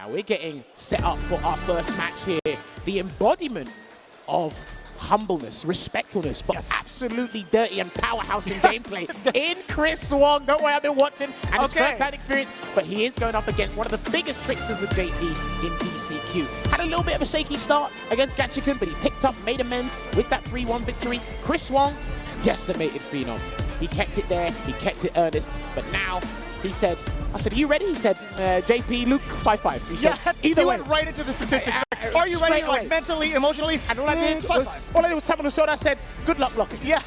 Now we're getting set up for our first match here. The embodiment of humbleness, respectfulness, but absolutely dirty and powerhouse in gameplay in Chris Wong. Don't worry, I've been watching and his first-hand experience, but he is going up against one of the biggest tricksters with JP in DCQ. Had a little bit of a shaky start against Capcom, but he picked up, made amends with that 3-1 victory. Chris Wong, decimated Phenom. He kept it there, he kept it earnest, but now he said, I said, are you ready? He said, JP, Luke, 5-5. He said, either way. He went right into the statistics. Are you ready, like mentally, emotionally? And all I did was tap on the shoulder. I said, good luck blocking. Yeah.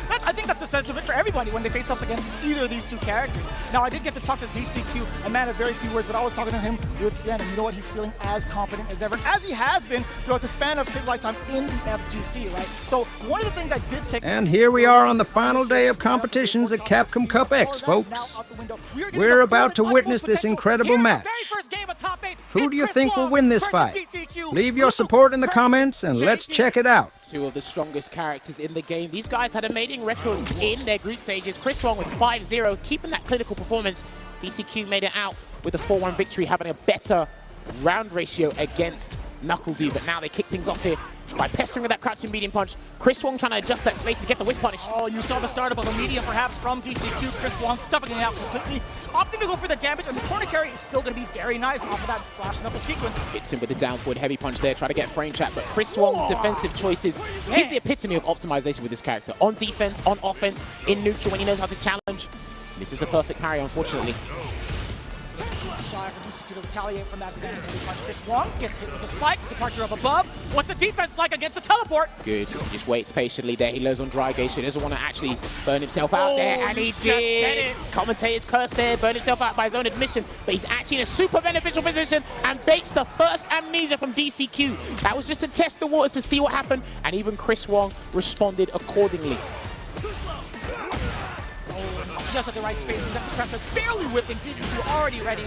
I think that's the sentiment for everybody when they face up against either of these two characters. Now, I did get to talk to DCQ, a man of very few words, but I was talking to him with Sienna, and you know what? He's feeling as confident as ever, as he has been throughout the span of his lifetime in the FGC, right? So one of the things I did take... And here we are on the final day of competitions at Capcom Cup X, folks. We're about to witness this incredible match. Who do you think will win this fight? Leave your support in the comments and let's check it out. Two of the strongest characters in the game. These guys had amazing records in their group stages. Chris Wong with 5-0, keeping that clinical performance. DCQ made it out with a 4-1 victory, having a better round ratio against Knuckle-Doo. But now they kick things off here by pestering with that crouching medium punch. Chris Wong trying to adjust that space to get the whip punish. Oh, you saw the startup of a medium perhaps from DCQ. Chris Wong stuffing it out completely, opting to go for the damage, and the corner carry is still going to be very nice off of that flash knuckle sequence. Hits him with the down forward heavy punch there, try to get frame trap, but Chris Wong's defensive choices, he's the epitome of optimization with this character. On defense, on offense, in neutral when he knows how to challenge. This is a perfect parry, unfortunately. Shy for DCQ to retaliate from that standing heavy punch. Chris Wong gets hit with a spike, departure of above. What's the defense like against the teleport? Good, he just waits patiently there. He lows on dry gauge, he doesn't want to actually burn himself out there, and he did. Commentator's curse there, burned himself out by his own admission, but he's actually in a super beneficial position and baits the first amnesia from DCQ. That was just to test the waters to see what happened, and even Chris Wong responded accordingly. Just at the right spacing, that's the pressure barely whipping. DCQ already ready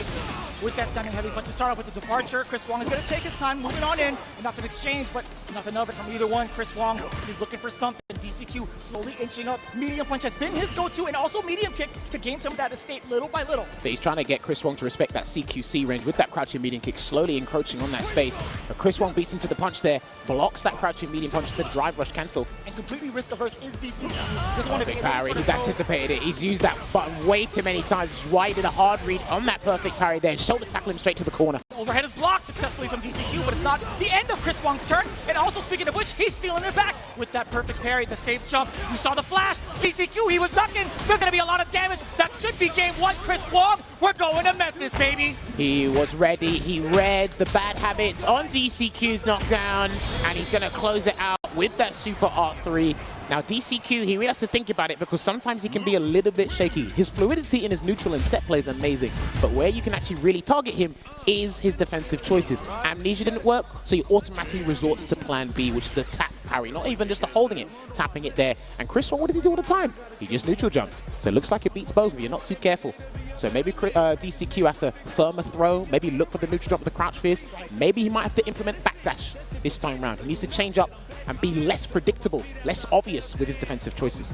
with that standing heavy punch to start off with the departure. Chris Wong is going to take his time, moving on in, and that's an exchange, but nothing of it from either one. Chris Wong, he's looking for something. DCQ slowly inching up. Medium punch has been his go-to, and also medium kick to gain some of that estate little by little. But he's trying to get Chris Wong to respect that CQC range with that crouching medium kick, slowly encroaching on that space. But Chris Wong beats him to the punch there, blocks that crouching medium punch, the drive rush cancel. And completely risk-averse is DCQ. Doesn't want to perfect parry, he's anticipated it. He's used that button way too many times. He's right in a hard read on that perfect parry there, shoulder tackle him straight to the corner. Overhead is blocked successfully from DCQ, but it's not the end of Chris Wong's turn. And also, speaking of which, he's stealing it back with that perfect parry, the safe jump. You saw the flash. DCQ, he was ducking. There's going to be a lot of damage. That should be game one. Chris Wong, we're going to Memphis, baby. He was ready. He read the bad habits on DCQ's knockdown, and he's going to close it out with that super R3. Now DCQ, he really has to think about it because sometimes he can be a little bit shaky. His fluidity in his neutral and set play is amazing, but where you can actually really target him is his defensive choices. Amnesia didn't work, so he automatically resorts to plan B, which is the tap parry, not even just the holding it, tapping it there. And Chris Wong, what did he do all the time? He just neutral jumped. So it looks like it beats both if you're not too careful. So maybe DCQ has to firm a throw, maybe look for the neutral jump with the crouch fierce. Maybe he might have to implement backdash this time round. He needs to change up and be less predictable, less obvious with his defensive choices.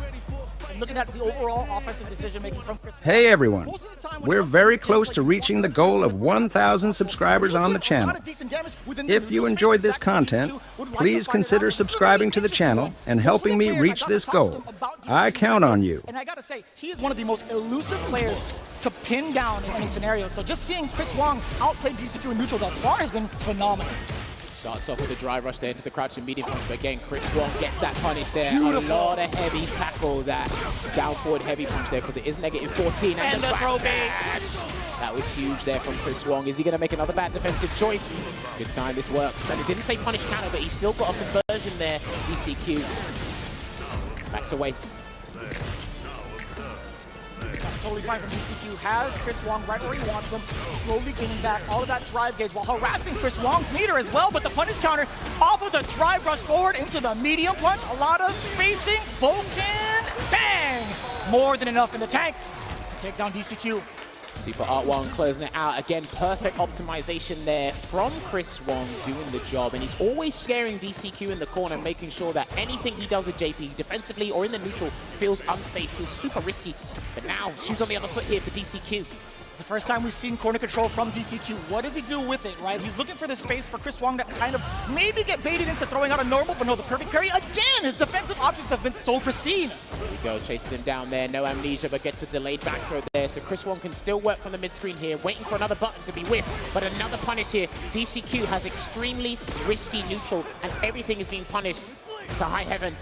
Looking at the overall offensive decision-making from Chris. Hey everyone, we're very close to reaching the goal of 1,000 subscribers on the channel. If you enjoyed this content, please consider subscribing to the channel and helping me reach this goal. I count on you. And I gotta say, he is one of the most elusive players to pin down in any scenario. So just seeing Chris Wong outplay DCQ in neutral thus far has been phenomenal. Starts off with a drive rush there into the crouching medium punch, but again, Chris Wong gets that punish there. Beautiful. A lot of heavies tackle that down forward heavy punch there because it is -14. And the throw bait. That was huge there from Chris Wong. Is he going to make another bad defensive choice? Good time, this works. And it didn't say punish counter, but he's still got a conversion there, DCQ. Backs away. That's totally fine from DCQ. Has Chris Wong right where he wants him, slowly gaining back all of that drive gauge while harassing Chris Wong's meter as well, but the punish counter off of the drive rush forward into the medium punch. A lot of spacing. Vulcan, bang! More than enough in the tank to take down DCQ. Super Art Wong closing it out. Again, perfect optimization there from Chris Wong doing the job. And he's always scaring DCQ in the corner, making sure that anything he does with JP, defensively or in the neutral, feels unsafe, feels super risky. But now, shoes on the other foot here for DCQ. It's the first time we've seen corner control from DCQ. What does he do with it, right? He's looking for the space for Chris Wong to kind of maybe get baited into throwing out a normal, but no, the perfect parry. Again, his defensive options have been so pristine. There we go, chases him down there. No amnesia, but gets a delayed back throw there. So Chris Wong can still work from the mid-screen here, waiting for another button to be whiffed, but another punish here. DCQ has extremely risky neutral, and everything is being punished to high heaven.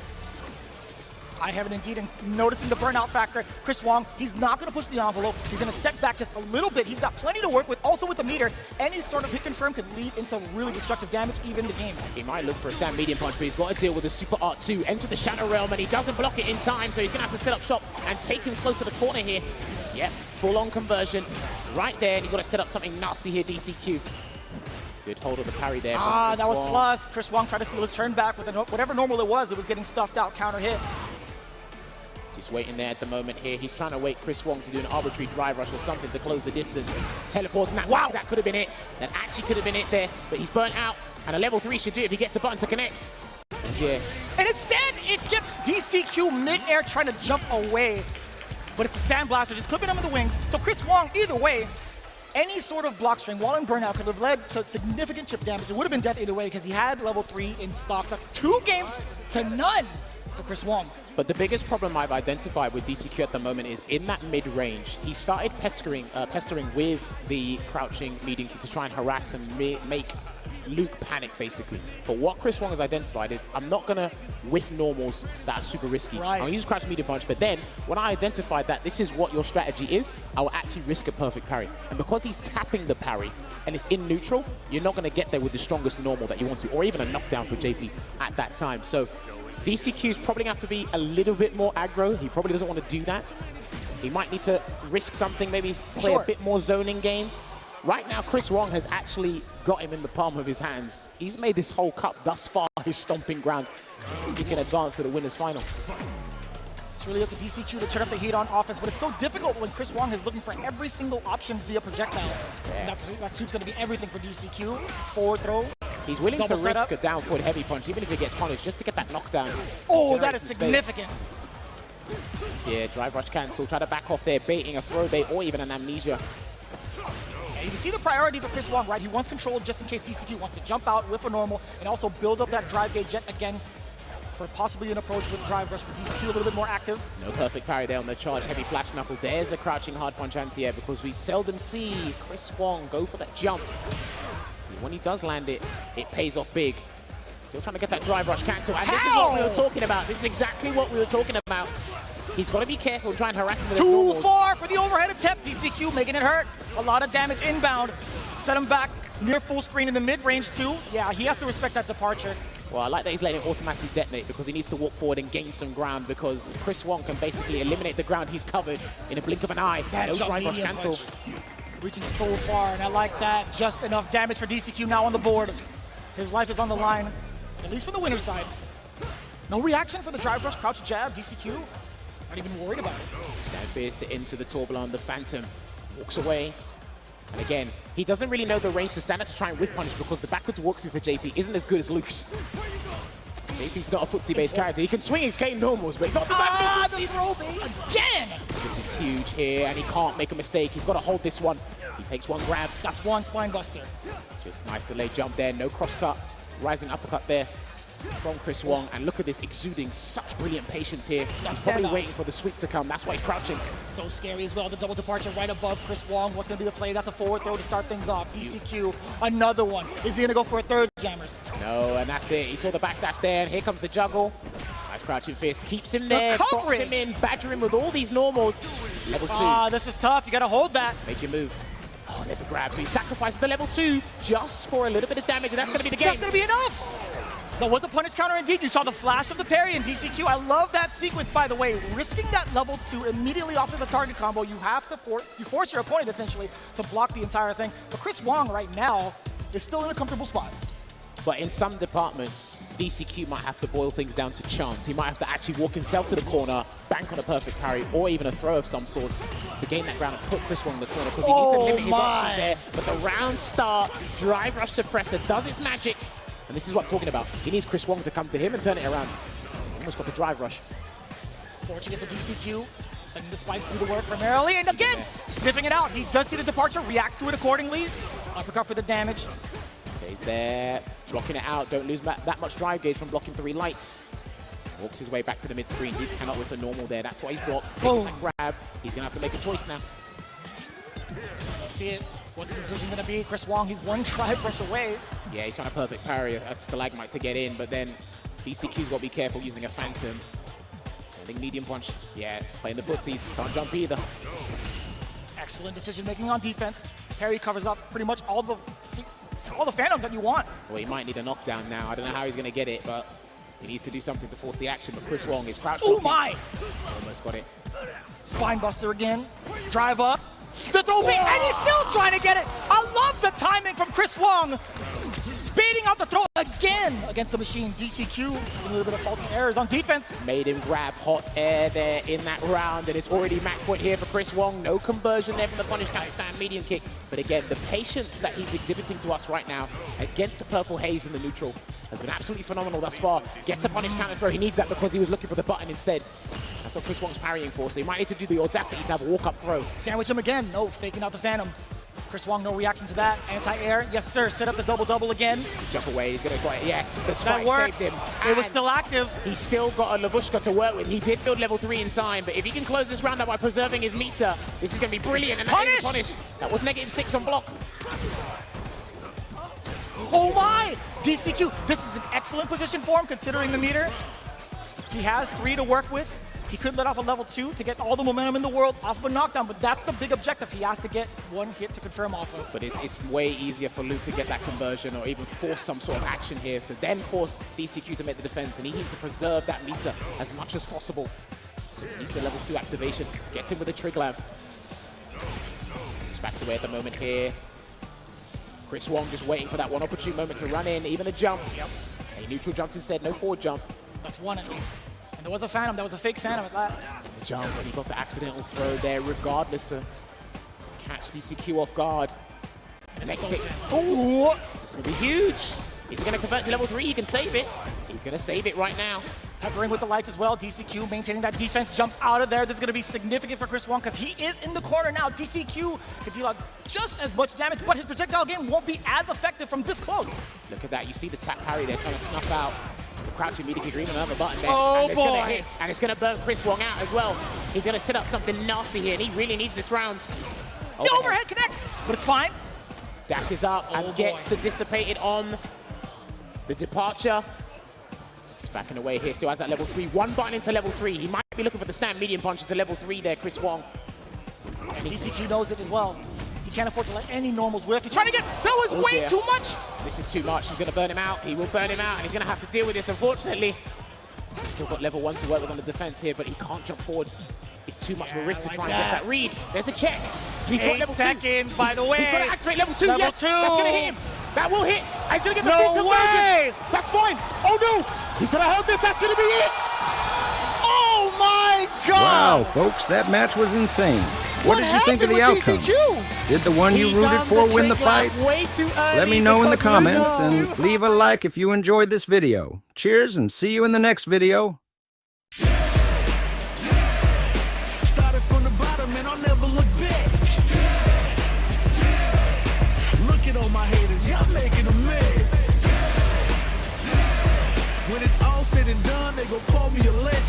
I haven't indeed, and noticing the burnout factor. Chris Wong, he's not going to push the envelope. He's going to set back just a little bit. He's got plenty to work with. Also with the meter, any sort of hit confirm could lead into really destructive damage, even the game. He might look for a stand medium punch, but he's got to deal with the Super Art 2. Enter the Shadow Realm, and he doesn't block it in time, so he's going to have to set up shop and take him close to the corner here. Yep, full-on conversion right there, and he's got to set up something nasty here, DCQ. Good hold of the parry there. That was plus. Chris Wong tried to steal his turn back with whatever normal it was getting stuffed out, counter hit. Just waiting there at the moment here. He's trying to wait Chris Wong to do an arbitrary drive rush or something to close the distance. Teleports, and wow, that could have been it. That actually could have been it there, but he's burnt out. And a level 3 should do it if he gets a button to connect. Yeah. And instead, it gets DCQ mid-air trying to jump away. But it's a Sandblaster just clipping him in the wings. So Chris Wong, either way, any sort of block string while in burnout could have led to significant chip damage. It would have been death either way because he had level 3 in stock. So that's 2 games to none for Chris Wong. But the biggest problem I've identified with DCQ at the moment is in that mid-range, he started pestering with the crouching medium kick to try and harass and make Luke panic, basically. But what Chris Wong has identified is, I'm not going to whiff normals that are super risky. Right. I'm going to use crouching medium punch, but then when I identified that this is what your strategy is, I will actually risk a perfect parry. And because he's tapping the parry and it's in neutral, you're not going to get there with the strongest normal that you want to, or even a knockdown for JP at that time. So DCQ's probably going to have to be a little bit more aggro. He probably doesn't want to do that. He might need to risk something, maybe play a bit more zoning game. Right now, Chris Wong has actually got him in the palm of his hands. He's made this whole cup thus far his stomping ground. Let's see if he can advance to the winner's final. It's really up to DCQ to turn up the heat on offense, but it's so difficult when Chris Wong is looking for every single option via projectile. Yeah. That suit's going to be everything for DCQ. Forward throw. He's willing to risk a down forward heavy punch, even if it gets punished, just to get that knockdown. Oh, that is significant. Yeah, drive rush cancel. Try to back off there, baiting a throw bait or even an amnesia. Yeah, you can see the priority for Chris Wong, right? He wants control just in case DCQ wants to jump out with a normal and also build up that drive gauge jet again for possibly an approach with drive rush for DCQ a little bit more active. No perfect parry there on the charge. Heavy flash knuckle. There's a crouching hard punch anti-air because we seldom see Chris Wong go for that jump. When he does land it, it pays off big. Still trying to get that drive rush cancel. And this is what we were talking about. This is exactly what we were talking about. He's got to be careful and try and harass him with Too far for the overhead attempt. DCQ making it hurt. A lot of damage inbound. Set him back near full screen in the mid-range too. Yeah, he has to respect that departure. Well, I like that he's letting it automatically detonate because he needs to walk forward and gain some ground because Chris Wong can basically eliminate the ground he's covered in a blink of an eye. No drive rush cancel. Reaching so far, and I like that. Just enough damage for DCQ now on the board. His life is on the line, at least from the winner's side. No reaction for the drive rush, crouch jab. DCQ, not even worried about it. Stand fierce into the Tourbillon. The Phantom walks away. And again, he doesn't really know the range to stand up to try and whiff punish because the backwards walk through for JP isn't as good as Luke's. JP's not a footsie-based character. He can swing his K normals, but not the back. The throw bait again! This is huge here, and he can't make a mistake. He's got to hold this one. He takes one grab. That's one spine buster. Just nice delayed jump there. No cross cut. Rising uppercut there from Chris Wong. And look at this, exuding such brilliant patience here. He's probably waiting for the sweep to come. That's why he's crouching. So scary as well. The double departure right above Chris Wong. What's going to be the play? That's a forward throw to start things off. DCQ, another one. Is he going to go for a third, Jammers? No, and that's it. He saw the backdash there, and here comes the juggle. Nice crouching fist. Keeps him there. Box him in. Badger him with all these normals. Level 2. This is tough. You got to hold that. Make your move. Oh, there's the grab. So he sacrifices the level 2 just for a little bit of damage, and that's going to be the game. That's going to be enough. That was the punish counter indeed. You saw the flash of the parry in DCQ. I love that sequence, by the way. Risking that level 2 immediately after the target combo, you have to force your opponent essentially to block the entire thing. But Chris Wong right now is still in a comfortable spot. But in some departments, DCQ might have to boil things down to chance. He might have to actually walk himself to the corner, bank on a perfect parry, or even a throw of some sorts to gain that ground and put Chris Wong in the corner because he needs to limit his options there. But the round start, drive rush suppressor does its magic. And this is what I'm talking about. He needs Chris Wong to come to him and turn it around. Almost got the drive rush. Fortunate for DCQ. letting the spikes do the work primarily, and again, sniffing it out. He does see the departure, reacts to it accordingly. Uppercut for the damage. Stays there, blocking it out. Don't lose that much drive gauge from blocking 3 lights. Walks his way back to the mid-screen. He cannot with a normal there. That's why he's blocked. Taking that grab. He's going to have to make a choice now. See it. What's the decision going to be? Chris Wong, he's one try brush away. Yeah, he's trying to perfect parry a Stalagmite to get in, but then DCQ's got to be careful using a Phantom. Standing medium punch. Yeah, playing the footsies. Can't jump either. Excellent decision making on defense. Parry covers up pretty much all the Phantoms that you want. Well, he might need a knockdown now. I don't know how he's going to get it, but he needs to do something to force the action. But Chris Wong is crouched. Oh my! Almost got it. Spine buster again. Drive up. The throw beat, and he's still trying to get it. I love the timing from Chris Wong. Baiting out the throw again against the machine. DCQ, a little bit of faulty errors on defense. Made him grab hot air there in that round, and it's already match point here for Chris Wong. No conversion there from the punish counter stand medium kick. But again, the patience that he's exhibiting to us right now against the purple haze in the neutral has been absolutely phenomenal thus far. Gets a punish counter throw. He needs that because he was looking for the button instead. That's what Chris Wong's parrying for, so he might need to do the audacity to have a walk-up throw. Sandwich him again. No, faking out the Phantom. Chris Wong, no reaction to that. Anti-air. Yes, sir. Set up the double-double again. Jump away. He's going to go. Yes, the spike works. saved him. It was still active. He's still got a Lavushka to work with. He did build level 3 in time, but if he can close this round out by preserving his meter, this is going to be brilliant. And that is a punish. That was -6 on block. Oh my! DCQ, this is an excellent position for him considering the meter. He has 3 to work with. He could let off a level 2 to get all the momentum in the world off of a knockdown, but that's the big objective. He has to get 1 hit to confirm off of. But it's way easier for Luke to get that conversion or even force some sort of action here to then force DCQ to make the defense, and he needs to preserve that meter as much as possible. He needs a level 2 activation. Gets him with a Triglav. Just backs away at the moment here. Chris Wong just waiting for that one opportune moment to run in, even a jump. Yep. A neutral jump instead, no forward jump. That's 1 at least. And there was a Phantom, that was a fake Phantom at that. It's a jump, and he got the accidental throw there, regardless to catch DCQ off guard. Next hit. Oh, this is going to be huge. If he's going to convert to level 3, he can save it. He's going to save it right now. Peppering with the lights as well. DCQ maintaining that defense, jumps out of there. This is going to be significant for Chris Wong because he is in the corner now. DCQ could deal out just as much damage, but his projectile game won't be as effective from this close. Look at that. You see the tap parry there trying to snuff out the crouching media kick, even another button there. Oh, and it's gonna hit, and it's going to burn Chris Wong out as well. He's going to set up something nasty here, and he really needs this round. The overhead connects, but it's fine. Dashes up and gets the dissipated on the departure. Just backing away here, still has that level 3. 1 button into level 3. He might be looking for the stand medium punch into level 3 there, Chris Wong. And DCQ knows it as well. He can't afford to let any normals whiff. He's trying to get, that was way too much. This is too much. He's going to burn him out. He will burn him out, and he's going to have to deal with this, unfortunately. He's still got level 1 to work with on the defense here, but he can't jump forward. It's too much of a risk to try and get that read. There's the check. He's got level 2. 8 seconds, by the way. He's going to activate level 2. Level Yes, 2. That's going to hit him. That will hit. He's going to get the full conversion. way. That's fine. Oh, no. He's going to hold this. That's going to be it. Oh, my God. Wow, folks, that match was insane. What did you think of the outcome? DCQ? Did the one you rooted for win the fight? Way too early. Let me know in the comments and leave a like if you enjoyed this video. Cheers and see you in the next video. Started from the bottom and I'll never look back. Look at all my haters, y'all making them mad. When it's all said and done, they gon' call me a legend.